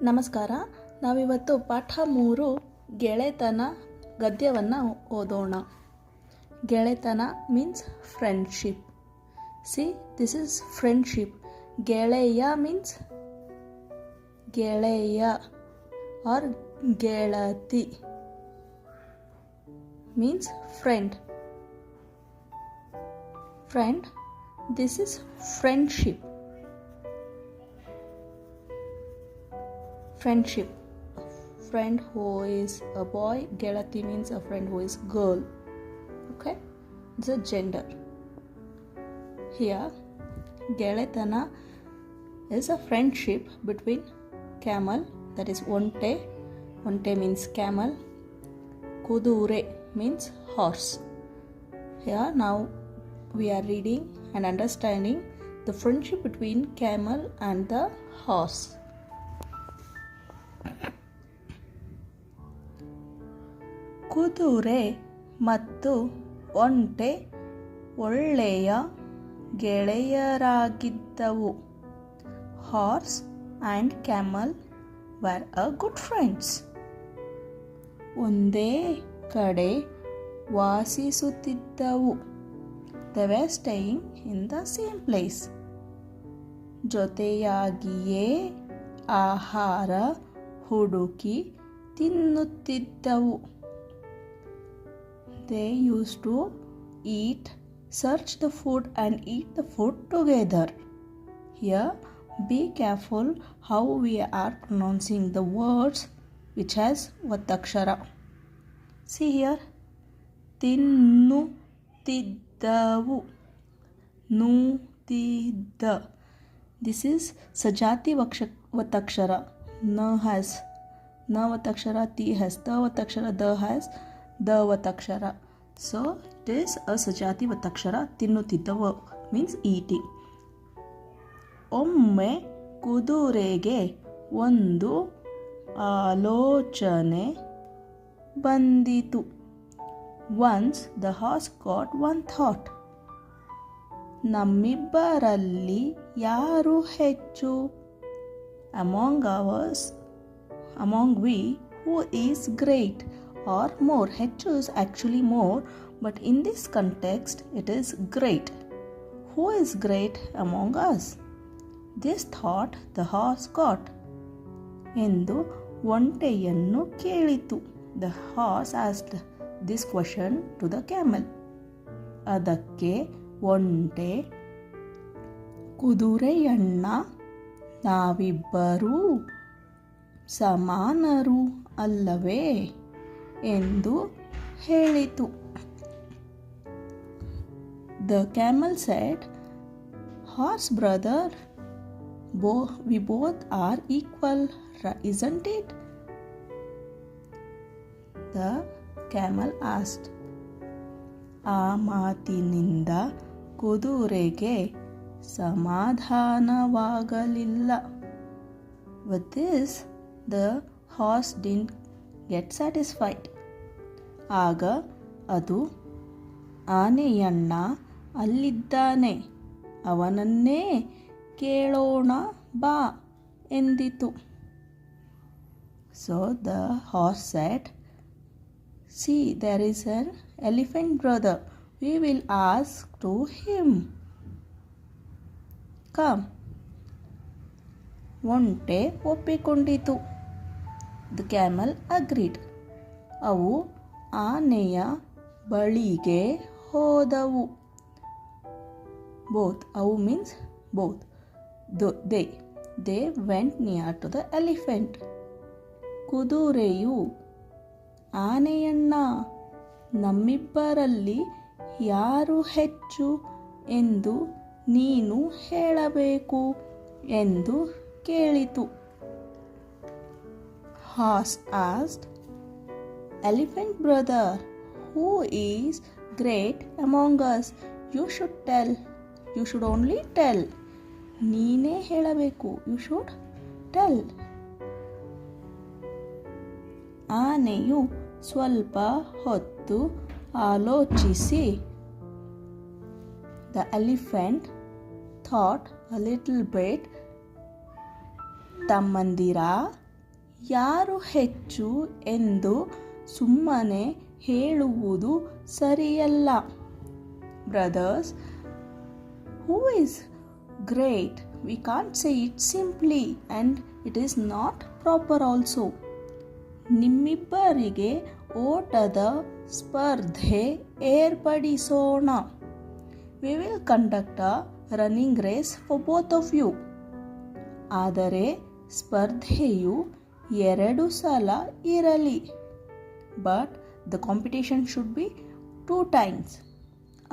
ನಮಸ್ಕಾರ. ನಾವಿವತ್ತು ಪಾಠ 3 ಗೆಳೆತನ ಗದ್ಯವನ್ನು ಓದೋಣ. ಗೆಳೆತನ means friendship. C, this is friendship. ಗೆಳೆಯ ಮೀನ್ಸ್ ಗೆಳೆಯ ಆರ್ ಗೆಳತಿ means friend. Friend, this is friendship. Friendship. Friend who is a boy. Gelati means a friend who is girl. Okay, it's a gender. Here, Gelatana is a friendship between camel, that is onte. Onte means camel. Kudure means horse. Here now we are reading and understanding the friendship between camel and the horse. ಕುದುರೆ ಮತ್ತು ಒಂಟೆ ಒಳ್ಳೆಯ ಗೆಳೆಯರಾಗಿದ್ದವು. Horse and camel were a good friends. ಒಂದೇ ಕಡೆ ವಾಸಿಸುತ್ತಿದ್ದವು. They were staying in the same place. ಜೊತೆಯಾಗಿಯೇ ಆಹಾರ ಹುಡುಕಿ ತಿನ್ನುತ್ತಿದ್ದವು. They used to search the food and eat the food together. Here, be careful how we are pronouncing the words which has Vattakshara. See here, ತಿನ್ನುತ್ತಿದ್ದವು, ನೂತಿದ್ದ. This is Sajati Vattakshara. Na has Na Vattakshara, Ti has Ta Vattakshara, Da has the Vattakshara. So it is a Sajati Vattakshara. Tinnutiddava means eating. ಒಮ್ಮೆ ಕುದುರೆಗೆ ಒಂದು ಆಲೋಚನೆ ಬಂದಿತು. Once the horse got one thought. ನಮ್ಮಿಬ್ಬರಲ್ಲಿ ಯಾರು ಹೆಚ್ಚು? Among we, who is great or more? ಹೆಚ್ಚು is actually more, but in this context it is great. Who is great among us? This thought the horse got. ಎಂದು ಒಂಟೆಯನ್ನು ಕೇಳಿತು. The horse asked this question to the camel. ಅದಕ್ಕೆ ಒಂಟೆ, ಕುದುರೆಯಣ್ಣ, ನಾವಿಬ್ಬರೂ ಸಮಾನರು ಅಲ್ಲವೇ ಎಂದು ಹೇಳಿತು. The camel said, "Horse brother, we both are equal, isn't it?" The camel asked. ಆ ಮಾತಿನಿಂದ ಕುದುರೆಗೆ ಸಮಾಧಾನವಾಗಲಿಲ್ಲ. With this, the horse didn't get satisfied. ಆಗ ಅದು, ಆನೆಯಣ್ಣ ಅಲ್ಲಿದ್ದಾನೆ, ಅವನನ್ನೇ ಕೇಳೋಣ ಬಾ ಎಂದಿತು. So the horse said, "See, there is an elephant brother. We will ask to him. Come." ಒಂಟೆ ಒಪ್ಪಿಕೊಂಡಿತು. The camel agreed. ಅವು ಆನೆಯ ಬಳಿಗೆ ಹೋದವು. Both, ಅವು means both. They went near to the elephant. ಕುದುರೆಯು, ಆನೆಯಣ್ಣ, ನಮ್ಮಿಬ್ಬರಲ್ಲಿ ಯಾರು ಹೆಚ್ಚು ಎಂದು ನೀನು ಹೇಳಬೇಕು ಎಂದು ಕೇಳಿತು. Horse asked, "Elephant brother, who is great among us? You should tell. You should only tell." ನೀನೇ ಹೇಳಬೇಕು. You should tell. ಆನೆಯು ಸ್ವಲ್ಪ ಹೊತ್ತು ಆಲೋಚಿಸಿ, the elephant thought a little bit. ತಮ್ಮಂದಿರ, ಯಾರು ಹೆಚ್ಚು ಎಂದು ಸುಮ್ಮನೆ ಹೇಳುವುದು ಸರಿಯಲ್ಲ. Brothers, who is great? We can't say it simply and it is not proper also. ನಿಮ್ಮಿಬ್ಬರಿಗೆ ಓಟದ ಸ್ಪರ್ಧೆ ಏರ್ಪಡಿಸೋಣ. We will conduct a running race for both of you. ಆದರೆ ಸ್ಪರ್ಧೆಯು 2 ಸಲ ಇರಲಿ. But the competition should be 2 times.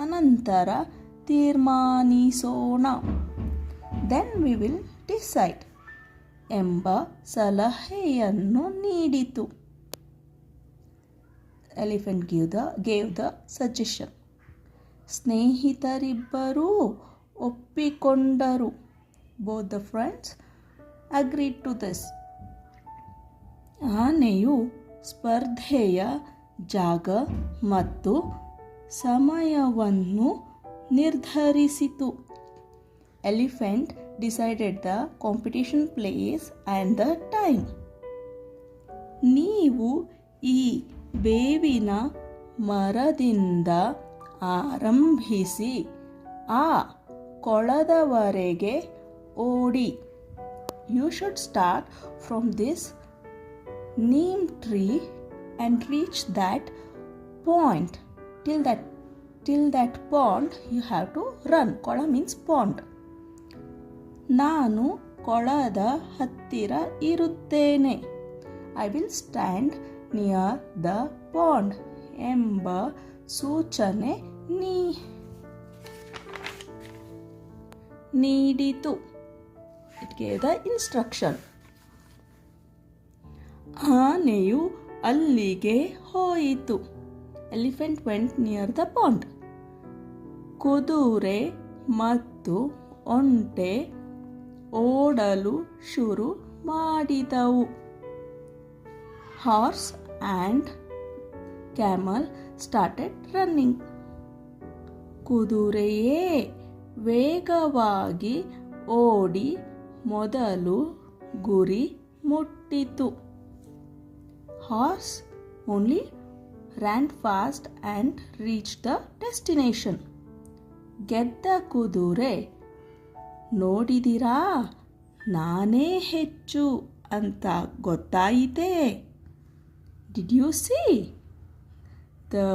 ಅನಂತರ ತೀರ್ಮಾನಿಸೋಣ. Then we will decide ಎಂಬ ಸಲಹೆಯನ್ನು ನೀಡಿತು. Elephant gave the suggestion. ಸ್ನೇಹಿತರಿಬ್ಬರೂ ಒಪ್ಪಿಕೊಂಡರು. Both the friends agreed to this. ಆನೆಯು ಸ್ಪರ್ಧೆಯ ಜಾಗ ಮತ್ತು ಸಮಯವನ್ನು ನಿರ್ಧರಿಸಿತು. Elephant decided the competition place and the time. ನೀವು ಈ ಬೇವಿನ ಮರದಿಂದ ಆರಂಭಿಸಿ ಆ ಕೊಳದವರೆಗೆ ಓಡಿ. You should start from this neem tree and reach that point. Till that pond you have to run. Kola means pond. ನಾನು ಕೊಳದ ಹತ್ತಿರ ಇರುತ್ತೇನೆ. I will stand near the pond ಎಂಬ ಸೂಚನೆ ನೀಡಿತು. It gave the instruction. ಆನೆಯು ಅಲ್ಲಿಗೆ ಹೋಯಿತು. Elephant went near the pond. ಕುದುರೆ ಮತ್ತು ಒಂಟೆ ಓಡಲು ಶುರು ಮಾಡಿದವು. Horse and camel started running. ಕುದುರೆಯೇ ವೇಗವಾಗಿ ಓಡಿ ಮೊದಲು ಗುರಿ ಮುಟ್ಟಿತು. Horse only ran fast and reached the destination. ಗೆದ್ದ ಕುದುರೆ, ನೋಡಿದಿರಾ, ನಾನೇ ಹೆಚ್ಚು ಅಂತ ಗೊತ್ತಾಯಿತೆ. Did you see? The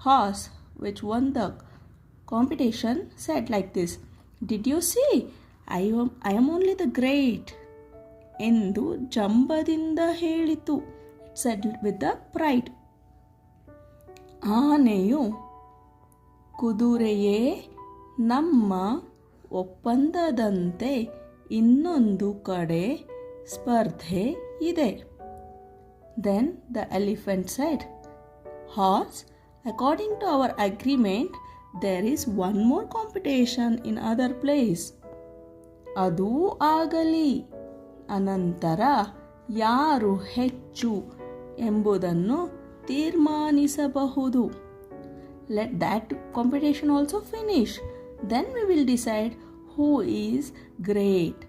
horse which won the competition said like this. Did you see? I am only the great. ಎಂದು ಜಂಬದಿಂದ ಹೇಳಿತು. It said with the pride. ಆನೆಯು, ಕುದುರೆಯೇ, ನಮ್ಮ ಒಪ್ಪಂದದಂತೆ ಇನ್ನೊಂದು ಕಡೆ ಸ್ಪರ್ಧೆ ಇದೆ. Then the elephant said, Horse, according to our agreement, there is one more competition in other place. ಅದೂ ಆಗಲಿ. ಅನಂತರ ಯಾರು ಹೆಚ್ಚು ಎಂಬುದನ್ನು ತೀರ್ಮಾನಿಸಬಹುದು. Let that competition also finish. Then we will decide who is great.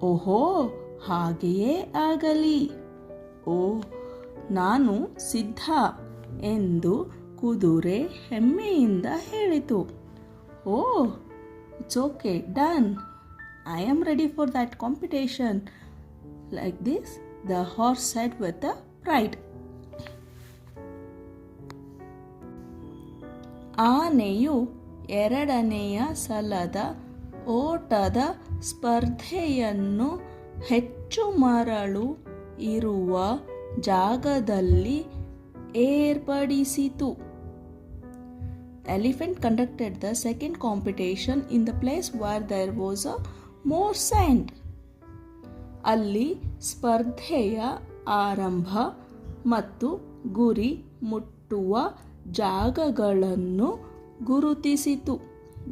ಓಹೋ, ಹಾಗೆಯೇ ಆಗಲಿ. ಓ, ನಾನು ಸಿದ್ಧ ಎಂದು ಕುದುರೆ ಹೆಮ್ಮೆಯಿಂದ ಹೇಳಿತು. Oh, it's okay, done. I am ready for that competition. Like this, the horse said with the pride. ಆನೆಯು ಎರಡನೆಯ ಸಲದ ಓಟದ ಸ್ಪರ್ಧೆಯನ್ನು ಹೆಚ್ಚು ಮರಳು ಇರುವ ಜಾಗದಲ್ಲಿ ಏರ್ಪಡಿಸಿತು. Elephant conducted the second competition in the place where there was a more sand. ಅಲ್ಲಿ ಸ್ಪರ್ಧೆಯ ಆರಂಭ ಮತ್ತು ಗುರಿ ಮುಟ್ಟುವ ಜಾಗಗಳನ್ನು ಗುರುತಿಸಿತು.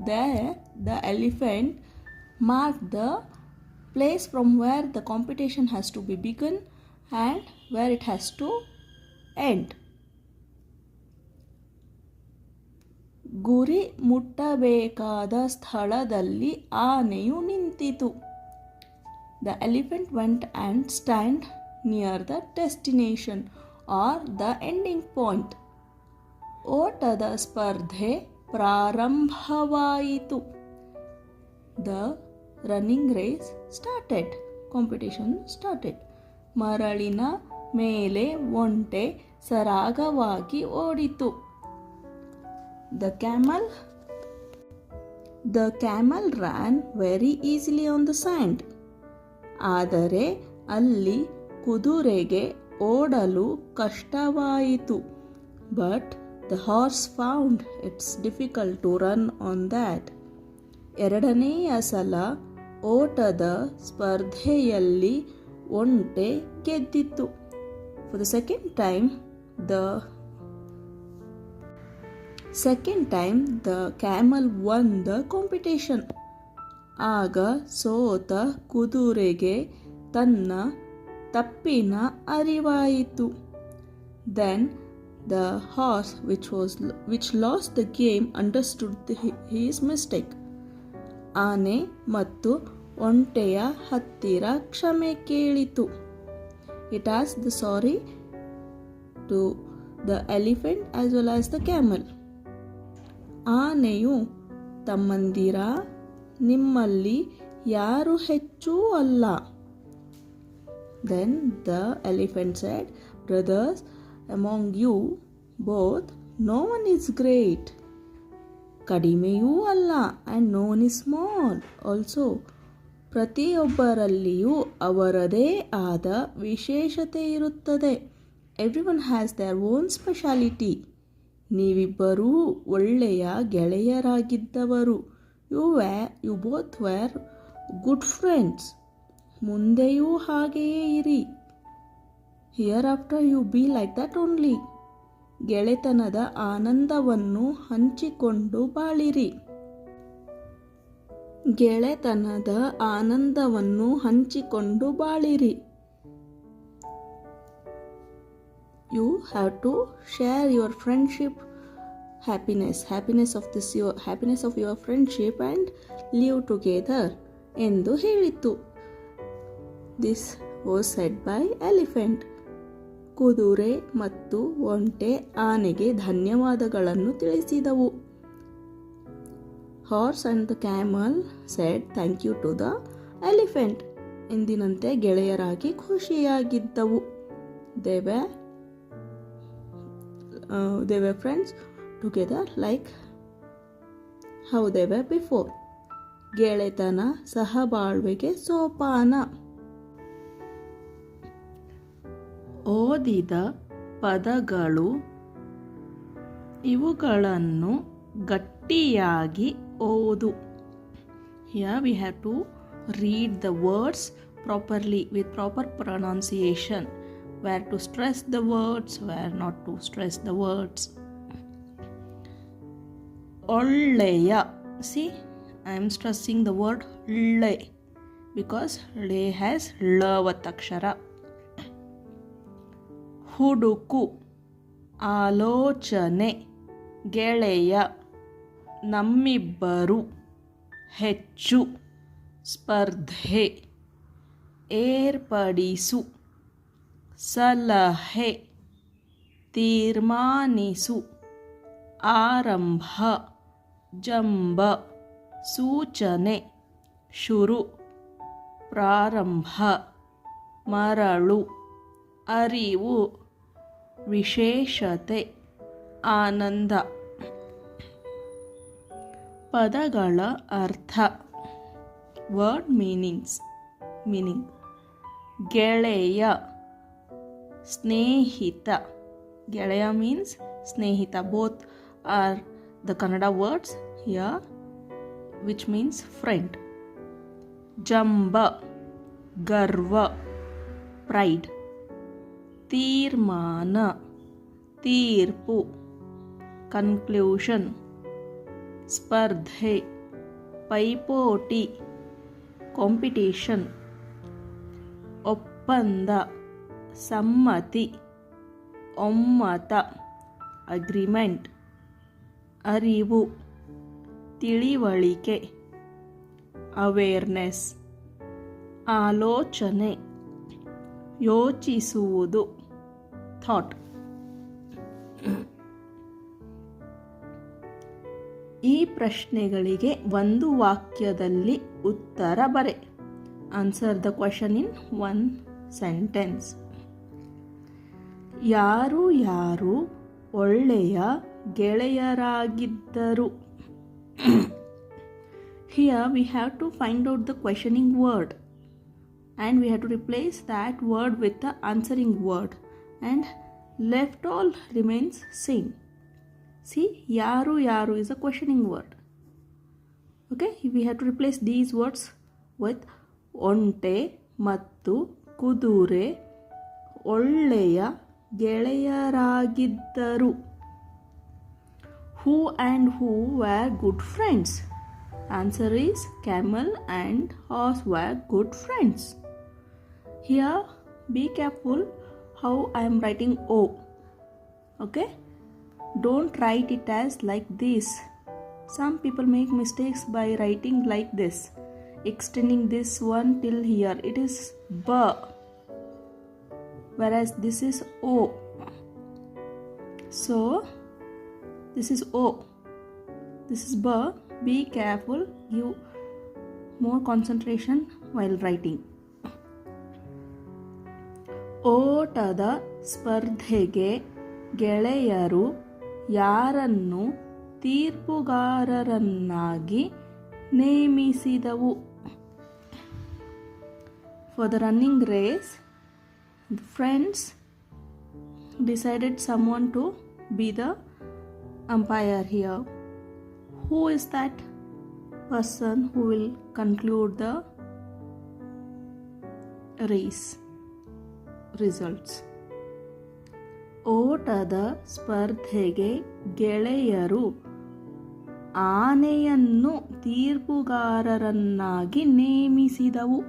There the elephant marked the place from where the competition has to be begun and where it has to end. ಗುರಿ ಮುಟ್ಟಬೇಕಾದ ಸ್ಥಳದಲ್ಲಿ ಆನೆಯು ನಿಂತಿತು. The elephant went and stand near the destination or the ending point. ಓಟದ ಸ್ಪರ್ಧೆ ಪ್ರಾರಂಭವಾಯಿತು. The running race started. Competition started. ಮರಳಿನ ಮೇಲೆ ಒಂಟೆ ಸರಾಗವಾಗಿ ಓಡಿತು. The camel ran very easily on the sand. ಆದರೆ ಅಲ್ಲಿ ಕುದುರೆಗೆ ಓಡಲು ಕಷ್ಟವಾಯಿತು. But the horse found it's difficult to run on that. ಎರಡನೆಯ ಸಲ ಓಟದ ಸ್ಪರ್ಧೆಯಲ್ಲಿ ಒಂಟೆ ಗೆದ್ದಿತು. For the second time, the camel won the competition. ಆಗ ಸೋತ ಕುದುರೆಗೆ ತನ್ನ ತಪ್ಪಿನ ಅರಿವಾಯಿತು. Then the horse which lost the game understood his mistake. ಆನೆ ಮತ್ತು ಒಂಟೆಯ ಹತ್ತಿರ ಕ್ಷಮೆ ಕೇಳಿತು. It asked the sorry to the elephant as well as the camel. ಆನೆಯು ತಮ್ಮಂದಿರ, ನಿಮ್ಮಲ್ಲಿ ಯಾರು ಹೆಚ್ಚೂ ಅಲ್ಲ. Then the elephant said, brothers, among you both no one is great. ಕಡಿಮೆಯೂ ಅಲ್ಲ and no one is small also. ಪ್ರತಿಯೊಬ್ಬರಲ್ಲಿಯೂ ಅವರದೇ ಆದ ವಿಶೇಷತೆ ಇರುತ್ತದೆ. Everyone has their own speciality. ನೀವಿಬ್ಬರೂ ಒಳ್ಳೆಯ ಗೆಳೆಯರಾಗಿದ್ದವರು. You both were good friends. ಮುಂದೆಯೂ ಹಾಗೆಯೇ ಇರಿ. Hereafter you be like that only. ಗೆಳೆತನದ ಆನಂದವನ್ನು ಹಂಚಿಕೊಂಡು ಬಾಳಿರಿ. ಗೆಳೆತನದ ಆನಂದವನ್ನು ಹಂಚಿಕೊಂಡು ಬಾಳಿರಿ. You have to share your friendship happiness of your friendship and live together ಎಂದು ಹೇಳಿತು. This was said by elephant. ಕುದುರೆ ಮತ್ತು ಒಂಟೆ ಆನೆಗೆ ಧನ್ಯವಾದಗಳನ್ನು ತಿಳಿಸಿದವು. Horse and the camel said thank you to the elephant. ಎಂದಿನಂತೆ ಗೆಳೆಯರಾಗಿ ಖುಷಿಯಾಗಿದ್ದವು. They were friends together like how they were before. ಗೆಳೆತನ ಸಹಬಾಳ್ವೆಗೆ ಸೋಪಾನ. ಓದಿದ ಪದಗಳು ಇವುಗಳನ್ನು ಗಟ್ಟಿಯಾಗಿ ಓದು. Here we have to read the words properly with proper pronunciation. Where to stress the words, where not to stress the words. ಒಳ್ಳೆಯ. See, I am stressing the word le because le has ಳ ಒತ್ತಕ್ಷರ. ಹುಡುಕು, ಆಲೋಚನೆ, ಗೆಳೆಯ, ನಮ್ಮಿಬ್ಬರು, ಹೆಚ್ಚು, ಸ್ಪರ್ಧೆ, ಏರ್ಪಡಿಸು, ಸಲಹೆ, ತೀರ್ಮಾನಿಸು, ಆರಂಭ, ಜಂಬ, ಸೂಚನೆ, ಶುರು, ಪ್ರಾರಂಭ, ಮರಳು, ಅರಿವು, ವಿಶೇಷತೆ, ಆನಂದ. ಪದಗಳ ಅರ್ಥ. Word meaning. ಗೆಳೆಯ, ಸ್ನೇಹಿತ. ಗೆಳೆಯ ಮೀನ್ಸ್ ಸ್ನೇಹಿತ. Both are the Kannada words here which means friend. Jamba, garva, pride. ತೀರ್ಮಾನ, ತೀರ್ಪು, conclusion. ಸ್ಪರ್ಧೆ, ಪೈಪೋಟಿ, competition. ಒಪ್ಪಂದ, ಸಮ್ಮತಿ, ಒಮ್ಮತ, agreement. ಅರಿವು, ತಿಳಿವಳಿಕೆ, ಅವೇರ್ನೆಸ್. ಆಲೋಚನೆ, ಯೋಚಿಸುವುದು, ಥಾಟ್. ಈ ಪ್ರಶ್ನೆಗಳಿಗೆ ಒಂದು ವಾಕ್ಯದಲ್ಲಿ ಉತ್ತರ ಬರೆ. Answer the question in one sentence. ಯಾರು ಯಾರು ಒಳ್ಳೆಯ ಗೆಳೆಯರಾಗಿದ್ದರು? Here we have to find out the questioning word and we have to replace that word with the answering word and left all remains same. See, yaru yaru is a questioning word. Okay, we have to replace these words with onte mattu kudure ಒಳ್ಳೆಯ ಗೆಳೆಯರಾಗಿದ್ದರು. Who and who were good friends? Answer is camel and horse were good friends. Here be careful how I am writing O. Okay, don't write it as like this. Some people make mistakes by writing like this, extending this one till here. It is B, whereas this is O. So this is O, this is B. Be careful, give more concentration while writing. ಓಟದ ಸ್ಪರ್ಧೆಗೆ ಗೆಳೆಯರು ಯಾರನ್ನು ತೀರ್ಪುಗಾರರನ್ನಾಗಿ ನೇಮಿಸಿದವು? For the running race, the friends decided someone to be the umpire here. Who is that person who will conclude the race results? ಓಟದ ಸ್ಪರ್ಧೆಗೆ ಗೆಳೆಯರು ಆನೆಯನ್ನು ತೀರ್ಪುಗಾರರನ್ನಾಗಿ ನೇಮಿಸಿದವು.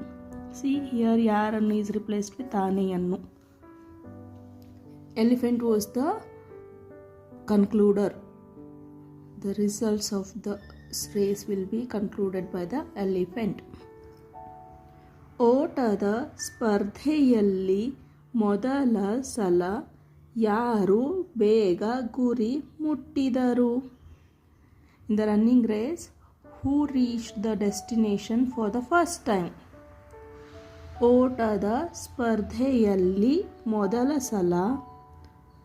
See here, ಯಾರನ್ನು is replaced with ಆನೆಯನ್ನು. Elephant was the concluder. The results of the race will be concluded by the elephant. ಓಟದ ಸ್ಪರ್ಧೆಯಲ್ಲಿ ಮೊದಲ ಸಲ ಯಾರು ಬೇಗ ಗುರಿ ಮುಟ್ಟಿದರು? In the running race, who reached the destination for the first time? ಓಟದ ಸ್ಪರ್ಧೆಯಲ್ಲಿ ಮೊದಲ ಸಲ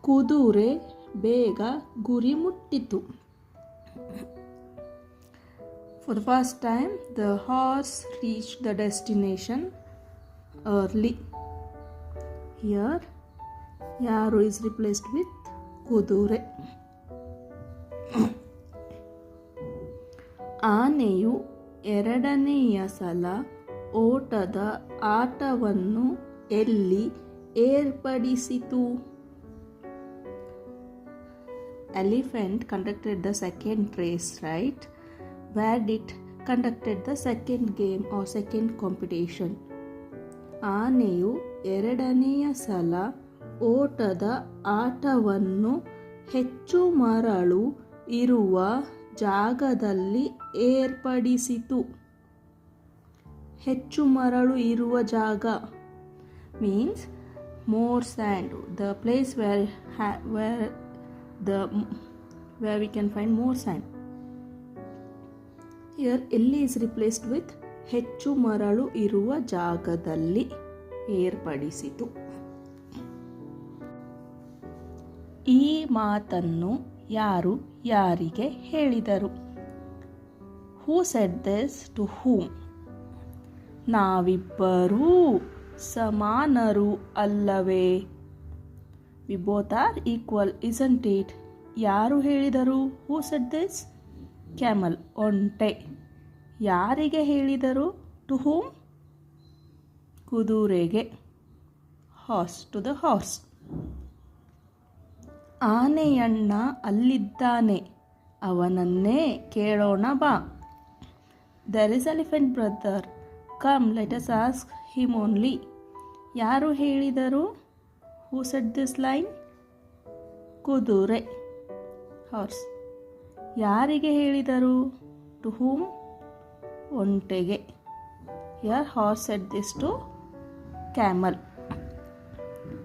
ಕುದುರೆ ಬೇಗ ಗುರಿ ಮುಟ್ಟಿತು. For the first time, the horse reached the destination early. Here, yaru is replaced with kudure. ಆನೆಯು ಎರಡನೆಯ ಸಲ ಓಟದ ಆಟವನ್ನು ಎಲ್ಲಿ ಏರ್ಪಡಿಸಿತು? Elephant conducted the second race, right? Where it conducted the second game or second competition. ಆನೆಯು ಎರಡನೆಯ ಸಲ ಓಟದ ಆಟವನ್ನು ಹೆಚ್ಚು ಮರಳು ಇರುವ ಜಾಗದಲ್ಲಿ ಏರ್ಪಡಿಸಿತು. ಹೆಚ್ಚು ಮರಳು ಇರುವ ಜಾಗ means more sand, the place where we can find more sand. Here ಎಲ್ಲಿ is replaced with ಹೆಚ್ಚು ಮರಳು ಇರುವ ಜಾಗದಲ್ಲಿ ಏರ್ಪಡಿಸಿತು. ಈ ಮಾತನ್ನು ಯಾರು ಯಾರಿಗೆ ಹೇಳಿದರು? Who said this to whom? ನಾವಿಬ್ಬರೂ ಸಮಾನರು ಅಲ್ಲವೇ? We both are equal, isn't it? ಯಾರು ಹೇಳಿದರು? Who said this? Camel, ಒಂಟೆ. ಯಾರಿಗೆ ಹೇಳಿದರು? To whom? ಕುದುರೆಗೆ. Horse, to the horse. ಆನೆಯಣ್ಣ ಅಲ್ಲಿದ್ದಾನೆ, ಅವನನ್ನೇ ಕೇಳೋಣ ಬಾ. There is elephant brother, come let us ask him only. ಯಾರು ಹೇಳಿದರು? Who said this line? ಕುದುರೆ, horse. ಯಾರಿಗೆ ಹೇಳಿದರು? To whom? ಒಂಟೆಗೆ. Here horse said this to camel.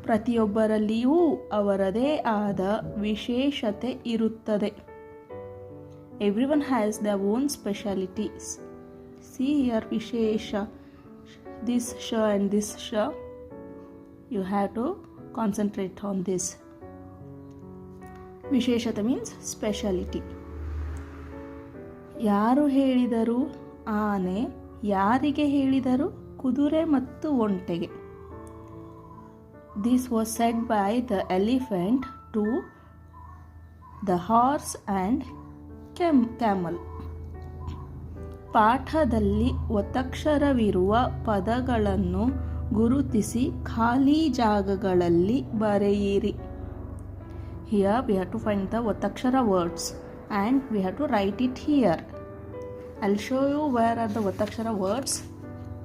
ಪ್ರತಿಯೊಬ್ಬರಲ್ಲಿಯೂ ಅವರದೇ ಆದ ವಿಶೇಷತೆ ಇರುತ್ತದೆ. Everyone has their own specialities. See here Vishesha. This sh and this sh. You have to concentrate on this. Visheshata means speciality. ಯಾರು ಹೇಳಿದರು ಆನೆ, ಯಾರಿಗೆ ಹೇಳಿದರು ಕುದುರೆ ಮತ್ತು ಒಂಟೆಗೆ. This was said by the elephant to the horse and camel. ಪಾಠದಲ್ಲಿ ಒತ್ತಕ್ಷರವಿರುವ ಪದಗಳನ್ನು ಗುರುತಿಸಿ ಖಾಲಿ ಜಾಗಗಳಲ್ಲಿ ಬರೆಯಿರಿ. Here we have to find the ಒತ್ತಕ್ಷರ words and we have to write it here. I'll show you where are the ಒತ್ತಕ್ಷರ words.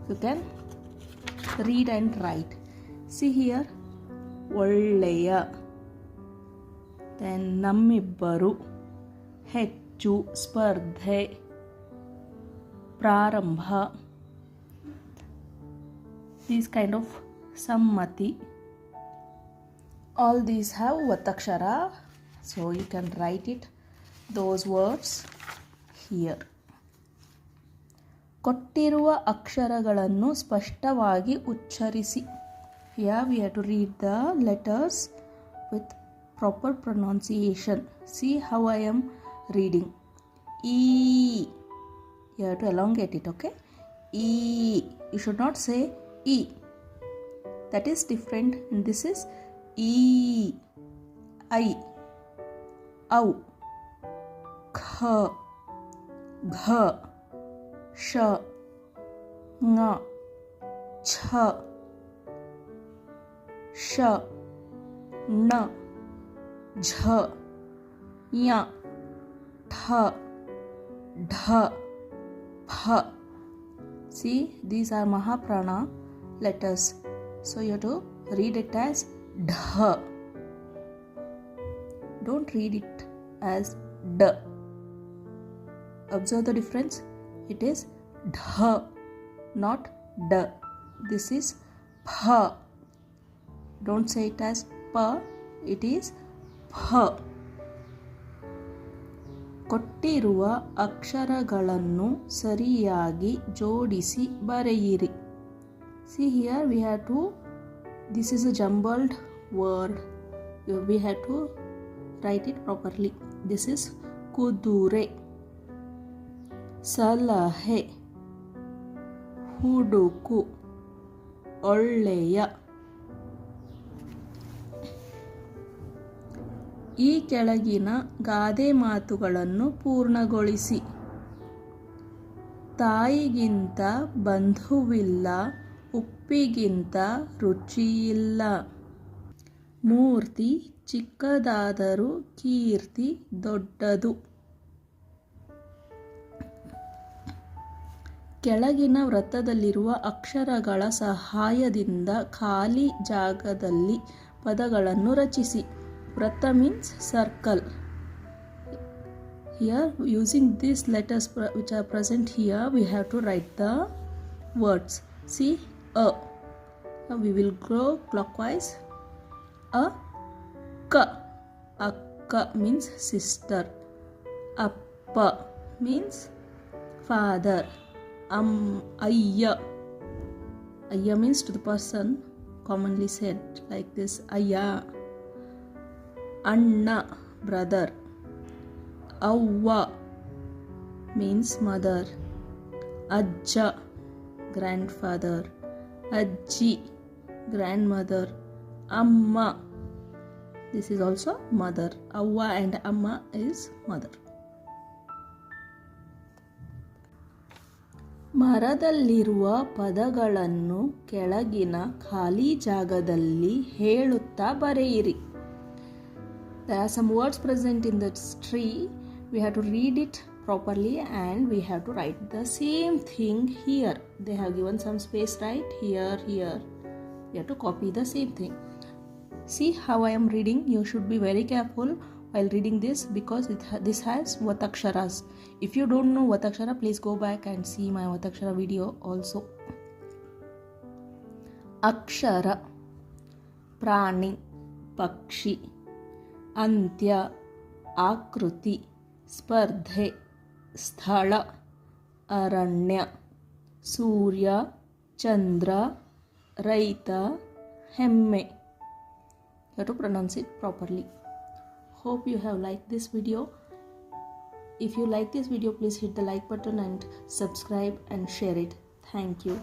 You can read and write. See here, ಒಳ್ಳೆಯ, then ನಮ್ಮಿಬ್ಬರು, ಹೆಚ್ಚು, ಸ್ಪರ್ಧೆ, ಪ್ರಾರಂಭ, these kind of ಸಮ್ಮತಿ. All these have ಒತ್ತಕ್ಷರ, so you can write it, those words here. ಕೊಟ್ಟಿರುವ ಅಕ್ಷರಗಳನ್ನು ಸ್ಪಷ್ಟವಾಗಿ ಉಚ್ಚರಿಸಿ. Here we have to read the letters with proper pronunciation. See how I am reading. E. You have to elongate it, okay? E. You should not say E. That is different, and this is E. I. Au. Kha. Gha. Sha. Nga. Cha. Sha. Na. Jha. Ya. Tha. Dha. Pha. See, these are Mahaprana letters. So you have to read it as Dha. Don't read it as D. Observe the difference. It is Dha, not D. This is Pha. Don't say it as Pa. It is Pha. ಕೊಟ್ಟಿರುವ ಅಕ್ಷರಗಳನ್ನು ಸರಿಯಾಗಿ ಜೋಡಿಸಿ ಬರೆಯಿರಿ. See here we have to, this is a jumbled word. We have to write it properly. This is kudure, ಸಲಹೆ, ಹುಡುಕು, ಒಳ್ಳೆಯ. ಈ ಕೆಳಗಿನ ಗಾದೆ ಮಾತುಗಳನ್ನು ಪೂರ್ಣಗೊಳಿಸಿ. ತಾಯಿಗಿಂತ ಬಂಧುವಿಲ್ಲ, ಉಪ್ಪಿಗಿಂತ ರುಚಿಯಿಲ್ಲ. ಮೂರ್ತಿ ಚಿಕ್ಕದಾದರೂ ಕೀರ್ತಿ ದೊಡ್ಡದು. ಕೆಳಗಿನ ವೃತ್ತದಲ್ಲಿರುವ ಅಕ್ಷರಗಳ ಸಹಾಯದಿಂದ ಖಾಲಿ ಜಾಗದಲ್ಲಿ ಪದಗಳನ್ನು ರಚಿಸಿ. ವೃತ್ತ means circle. Here using these letters which are present here, we have to write the words. See, a. Now we will go clockwise. A, ka. Akka means sister. Appa means father. Ayya. Ayya means to the person, commonly said like this, Ayya. Anna, brother. Avva means mother. Ajja, grandfather. Ajji, grandmother. Amma, this is also mother. Avva and Amma is mother. ಮರದಲ್ಲಿರುವ ಪದಗಳನ್ನು ಕೆಳಗಿನ ಖಾಲಿ ಜಾಗದಲ್ಲಿ ಹೇಳುತ್ತಾ ಬರೆಯಿರಿ. There are some words present in this tree. We have to read it properly and we have to write the same thing here. They have given some space right here. You have to copy the same thing. See how I am reading. You should be very careful while reading this because this has Vataksharas. If you don't know Vatakshara, please go back and see my Vatakshara video also. ಅಕ್ಷರ, ಪ್ರಾಣಿ, ಪಕ್ಷಿ. ಅಂತ್ಯ, ಆಕೃತಿ, ಸ್ಪರ್ಧೆ, ಸ್ಥಳ, ಅರಣ್ಯ. ಸೂರ್ಯ, ಚಂದ್ರ, ರೈತ, ಹೆಮ್ಮೆ. You have to pronounce it properly. Hope you have liked this video. If you like this video, please hit the like button and subscribe and share it. Thank you.